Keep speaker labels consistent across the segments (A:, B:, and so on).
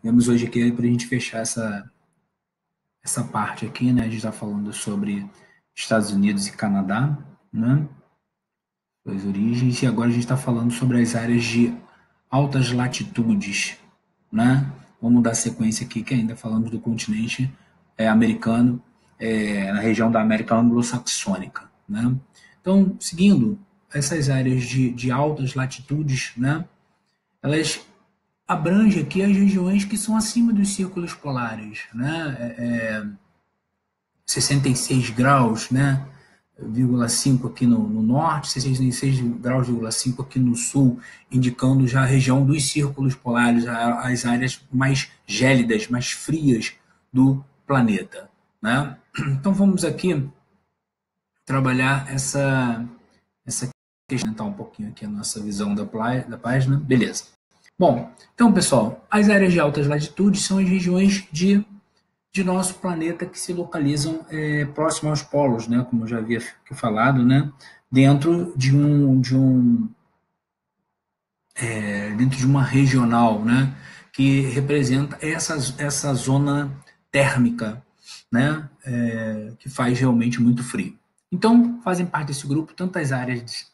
A: Vemos hoje aqui para a gente fechar essa parte aqui, né? A gente está falando sobre Estados Unidos e Canadá, né? As origens, e agora a gente está falando sobre as áreas de altas latitudes, né? Vamos dar sequência aqui, que ainda falamos do continente americano, na região da América anglo-saxônica, né? Então, seguindo essas áreas de altas latitudes, né? Elas abrangem aqui as regiões que são acima dos círculos polares, né? 66 graus, né? 0,5 aqui no norte, 66 graus, 5 aqui no sul, indicando já a região dos círculos polares, as áreas mais gélidas, mais frias do planeta, né? Então vamos aqui trabalhar essa questão, um pouquinho aqui a nossa visão da página, beleza. Bom, então pessoal, as áreas de altas latitudes são as regiões de nosso planeta que se localizam próximo aos polos, né, como eu já havia falado, né, dentro de uma regional, né, que representa essa zona térmica, né, que faz realmente muito frio. Então, fazem parte desse grupo tantas áreas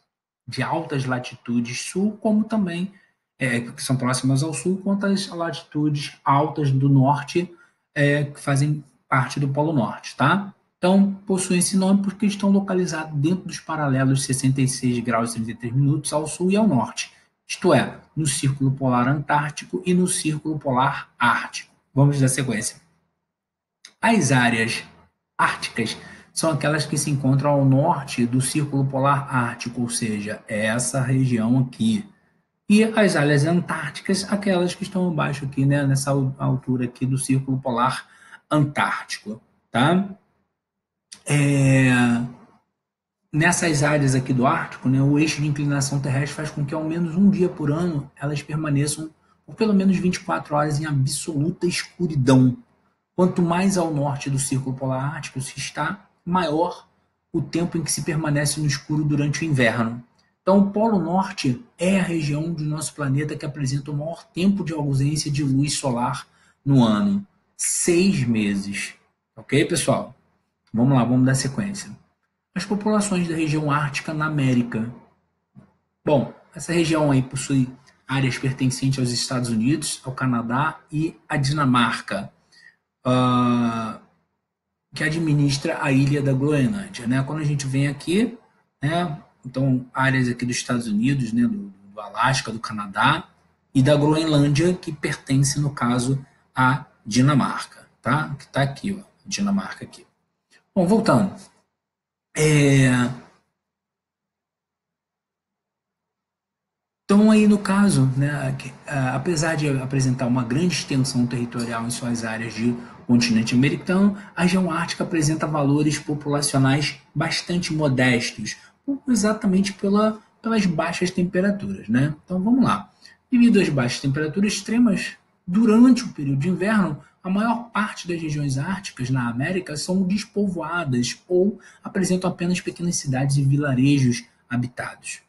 A: de altas latitudes sul, como também que são próximas ao sul, quanto as latitudes altas do norte, que fazem parte do Polo Norte, tá? Então, possuem esse nome porque estão localizados dentro dos paralelos 66 graus e 33 minutos ao sul e ao norte, isto é, no Círculo Polar Antártico e no Círculo Polar Ártico. Vamos dar sequência. As áreas árticas são aquelas que se encontram ao norte do Círculo Polar Ártico, ou seja, essa região aqui. E as áreas antárticas, aquelas que estão abaixo aqui, né, nessa altura aqui do Círculo Polar Antártico, tá? Nessas áreas aqui do Ártico, né, o eixo de inclinação terrestre faz com que ao menos um dia por ano elas permaneçam por pelo menos 24 horas em absoluta escuridão. Quanto mais ao norte do Círculo Polar Ártico se está, maior o tempo em que se permanece no escuro durante o inverno. Então, o Polo Norte é a região do nosso planeta que apresenta o maior tempo de ausência de luz solar no ano. 6 meses. Ok, pessoal? Vamos lá, vamos dar sequência. As populações da região ártica na América. Bom, essa região aí possui áreas pertencentes aos Estados Unidos, ao Canadá e à Dinamarca, que administra a ilha da Groenlândia, né? Quando a gente vem aqui, né? Então, áreas aqui dos Estados Unidos, né, do Alasca, do Canadá e da Groenlândia, que pertence, no caso, à Dinamarca, tá? Que está aqui, ó, Dinamarca aqui. Bom, voltando. Então, aí no caso, né, apesar de apresentar uma grande extensão territorial em suas áreas de continente americano, a região ártica apresenta valores populacionais bastante modestos, exatamente pelas baixas temperaturas, né? Então, vamos lá. Devido às baixas temperaturas extremas, durante o período de inverno, a maior parte das regiões árticas na América são despovoadas ou apresentam apenas pequenas cidades e vilarejos habitados.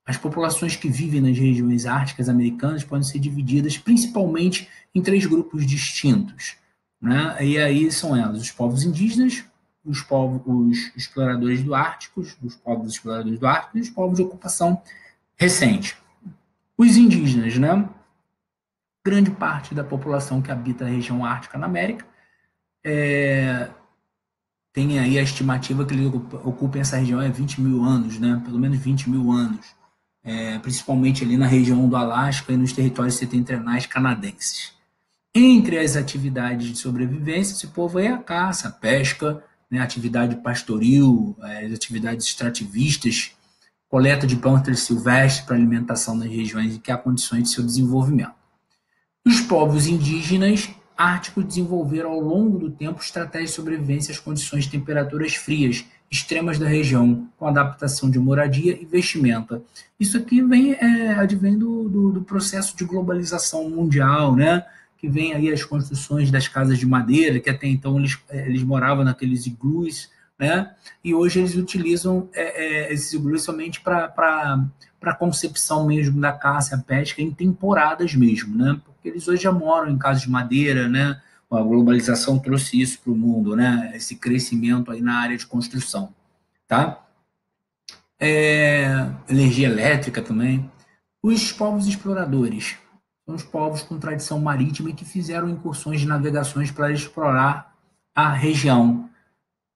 A: As populações que vivem nas regiões árticas americanas podem ser divididas principalmente em 3 grupos distintos, né? E aí são elas: os povos indígenas, os exploradores do Ártico, os povos exploradores do Ártico e os povos de ocupação recente. Os indígenas, né? Grande parte da população que habita a região ártica na América tem aí a estimativa que eles ocupem essa região 20 mil anos, né? Pelo menos 20 mil anos. Principalmente ali na região do Alasca e nos territórios setentrionais canadenses. Entre as atividades de sobrevivência, esse povo é a caça, a pesca, né, a atividade pastoril, as atividades extrativistas, coleta de plantas silvestres para alimentação nas regiões em que há condições de seu desenvolvimento. Os povos indígenas árticos desenvolveram ao longo do tempo estratégias de sobrevivência às condições de temperaturas frias extremas da região, com adaptação de moradia e vestimenta. Isso aqui advém do processo de globalização mundial, né? Que vem aí as construções das casas de madeira, que até então eles moravam naqueles iglus, né? E hoje eles utilizam esses iglus somente para a concepção mesmo da caça e a pesca em temporadas mesmo, né? porque eles hoje já moram em casas de madeira, né? A globalização trouxe isso para o mundo, né? Esse crescimento aí na área de construção, tá? Energia elétrica também. Os povos exploradores são os povos com tradição marítima e que fizeram incursões de navegações para explorar a região.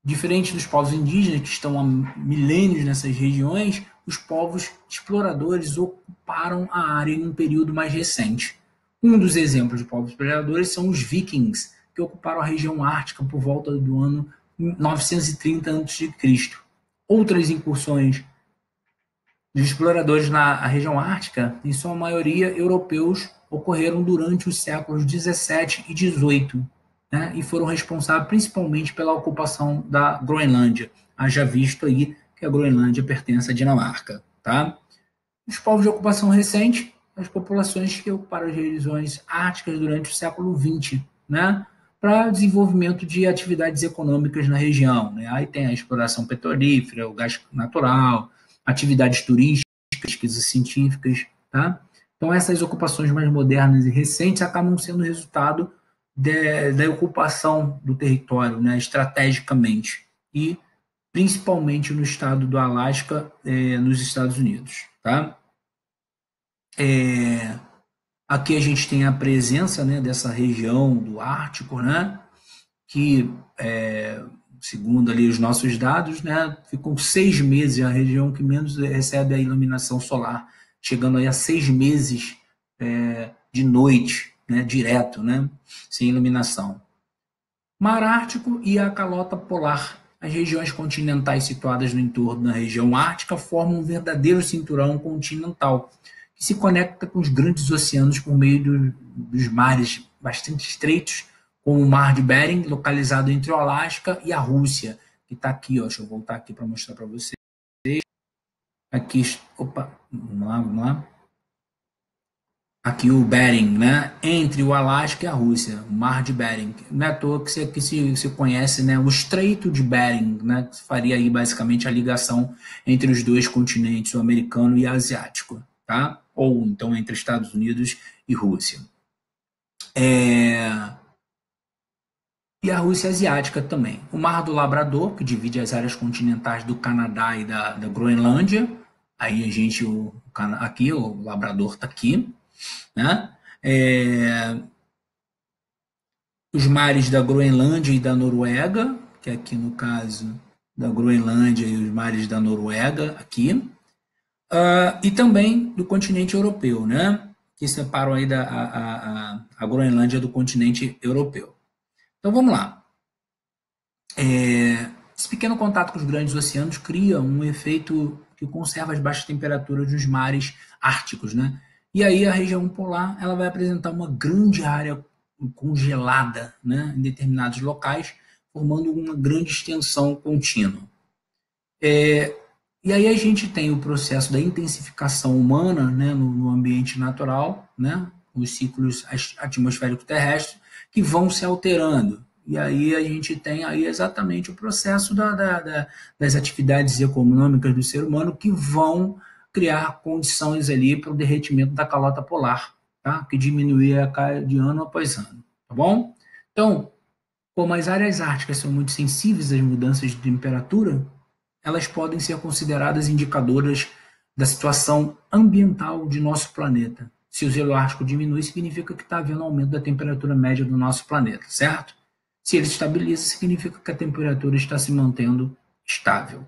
A: Diferente dos povos indígenas, que estão há milênios nessas regiões, os povos exploradores ocuparam a área em um período mais recente. Um dos exemplos de povos exploradores são os vikings, que ocuparam a região ártica por volta do ano 930 a.C. Outras incursões de exploradores na região ártica, em sua maioria europeus, ocorreram durante os séculos 17 e 18, né, e foram responsáveis principalmente pela ocupação da Groenlândia. Haja visto aí que a Groenlândia pertence à Dinamarca. Tá? Os povos de ocupação recente, as populações que ocuparam as regiões árticas durante o século XX, né, para desenvolvimento de atividades econômicas na região. Né? Aí tem a exploração petrolífera, o gás natural, atividades turísticas, pesquisas científicas. Tá? Então, essas ocupações mais modernas e recentes acabam sendo resultado da ocupação do território, né, estrategicamente, e principalmente no estado do Alasca, nos Estados Unidos. Tá? Aqui a gente tem a presença, né, dessa região do Ártico, né, que, segundo ali os nossos dados, né, ficam 6 meses, a região que menos recebe a iluminação solar, chegando aí a 6 meses de noite, né, direto, né, sem iluminação. Mar Ártico e a calota polar. As regiões continentais situadas no entorno da região ártica formam um verdadeiro cinturão continental, que se conecta com os grandes oceanos por meio dos mares bastante estreitos, como o Mar de Bering, localizado entre o Alasca e a Rússia, que está aqui, ó, deixa eu voltar aqui para mostrar para vocês. Aqui, opa, vamos lá. Aqui o Bering, né? Entre o Alasca e a Rússia, o Mar de Bering. Não é à toa que se conhece, né, o Estreito de Bering, né? Que faria aí basicamente a ligação entre os dois continentes, o americano e o asiático, tá? Ou então entre Estados Unidos e Rússia. E a Rússia asiática também. O Mar do Labrador, que divide as áreas continentais do Canadá e da Groenlândia. Aí a gente, aqui, o Labrador está aqui. Né? Os mares da Groenlândia e da Noruega, que aqui no caso da Groenlândia e os mares da Noruega, aqui, e também do continente europeu, né? Que separam aí a Groenlândia do continente europeu. Então vamos lá. Esse pequeno contato com os grandes oceanos cria um efeito que conserva as baixas temperaturas dos mares árticos, né? E aí a região polar ela vai apresentar uma grande área congelada, né, em determinados locais, formando uma grande extensão contínua. E aí a gente tem o processo da intensificação humana, né, no ambiente natural, né, os ciclos atmosféricos terrestres, que vão se alterando. E aí a gente tem aí exatamente o processo das atividades econômicas do ser humano que vão criar condições ali para o derretimento da calota polar, tá? Que diminuía de ano após ano, tá bom? Então, como as áreas árticas são muito sensíveis às mudanças de temperatura, elas podem ser consideradas indicadoras da situação ambiental de nosso planeta. Se o gelo ártico diminui, significa que está havendo aumento da temperatura média do nosso planeta, certo? Se ele estabiliza, significa que a temperatura está se mantendo estável.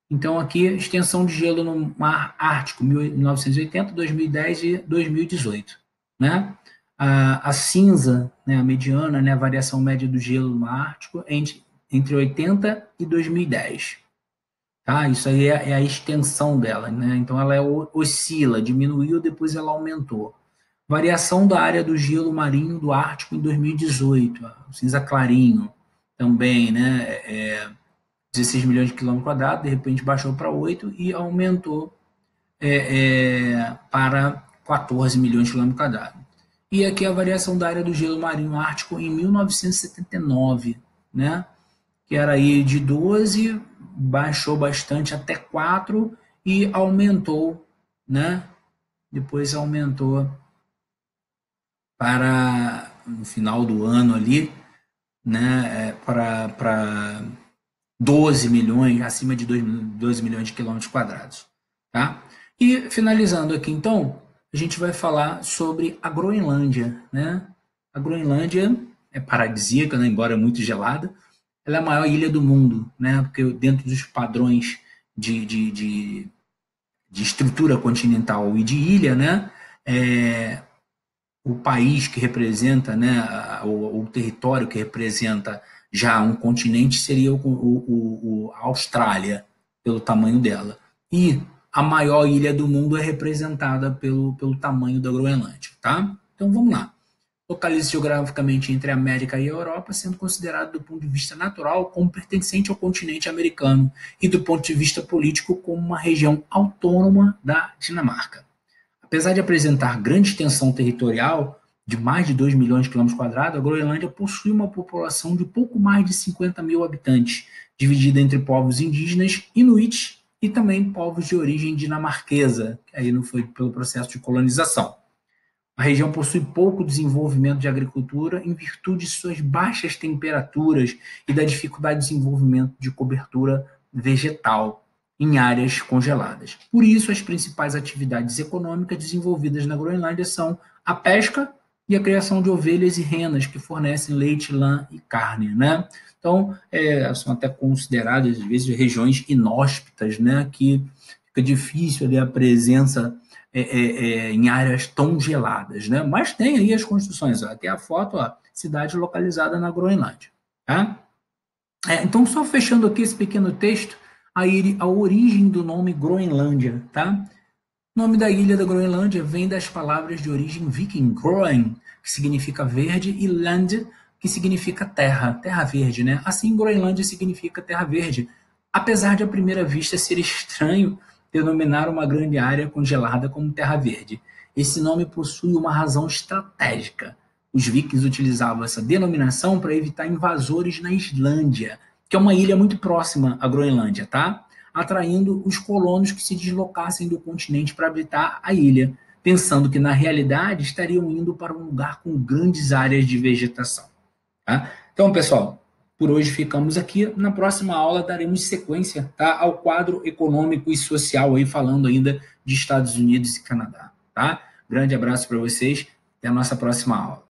A: Então, aqui, extensão de gelo no Mar Ártico, 1980, 2010 e 2018. Né? A cinza, né, a mediana, né, a variação média do gelo no Mar Ártico entre 80 e 2010. Tá? Isso aí é a extensão dela. Né? Então, ela oscila, diminuiu, depois ela aumentou. Variação da área do gelo marinho do Ártico em 2018, cinza clarinho também, né? 16 milhões de quilômetros quadrados, de repente baixou para 8 e aumentou para 14 milhões de quilômetros quadrados. E aqui a variação da área do gelo marinho ártico em 1979, né? Que era aí de 12, baixou bastante até 4 e aumentou, né? Depois aumentou para no final do ano ali, né, para 12 milhões, acima de 12 milhões de quilômetros quadrados. Tá? E finalizando aqui, então, a gente vai falar sobre a Groenlândia. Né? A Groenlândia é paradisíaca, né, embora muito gelada. Ela é a maior ilha do mundo, né, porque dentro dos padrões de estrutura continental e de ilha, né, o país que representa, né, o território que representa já um continente seria a Austrália, pelo tamanho dela. E a maior ilha do mundo é representada pelo tamanho da Groenlândia. Tá? Então vamos lá. Localiza-se geograficamente entre a América e a Europa, sendo considerado do ponto de vista natural como pertencente ao continente americano e do ponto de vista político como uma região autônoma da Dinamarca. Apesar de apresentar grande extensão territorial, de mais de 2 milhões de quilômetros quadrados, a Groenlândia possui uma população de pouco mais de 50 mil habitantes, dividida entre povos indígenas, inuits e também povos de origem dinamarquesa, que aí não foi pelo processo de colonização. A região possui pouco desenvolvimento de agricultura em virtude de suas baixas temperaturas e da dificuldade de desenvolvimento de cobertura vegetal em áreas congeladas. Por isso, as principais atividades econômicas desenvolvidas na Groenlândia são a pesca e a criação de ovelhas e renas, que fornecem leite, lã e carne. Né? Então, são até consideradas, às vezes, regiões inóspitas, né? Que fica difícil ali a presença em áreas tão geladas, né? Mas tem aí as construções, ó, aqui a foto, ó, cidade localizada na Groenlândia. Tá? Então, só fechando aqui esse pequeno texto, a origem do nome Groenlândia. Tá? O nome da ilha da Groenlândia vem das palavras de origem viking, Groen, que significa verde, e land, que significa terra, terra verde. Né? Assim, Groenlândia significa terra verde, apesar de à primeira vista ser estranho denominar uma grande área congelada como Terra Verde. Esse nome possui uma razão estratégica. Os vikings utilizavam essa denominação para evitar invasores na Islândia, que é uma ilha muito próxima à Groenlândia, tá? Atraindo os colonos que se deslocassem do continente para habitar a ilha, pensando que na realidade estariam indo para um lugar com grandes áreas de vegetação. Tá? Então, pessoal, por hoje ficamos aqui. Na próxima aula daremos sequência, tá, ao quadro econômico e social, aí, falando ainda de Estados Unidos e Canadá. Tá? Grande abraço para vocês. Até a nossa próxima aula.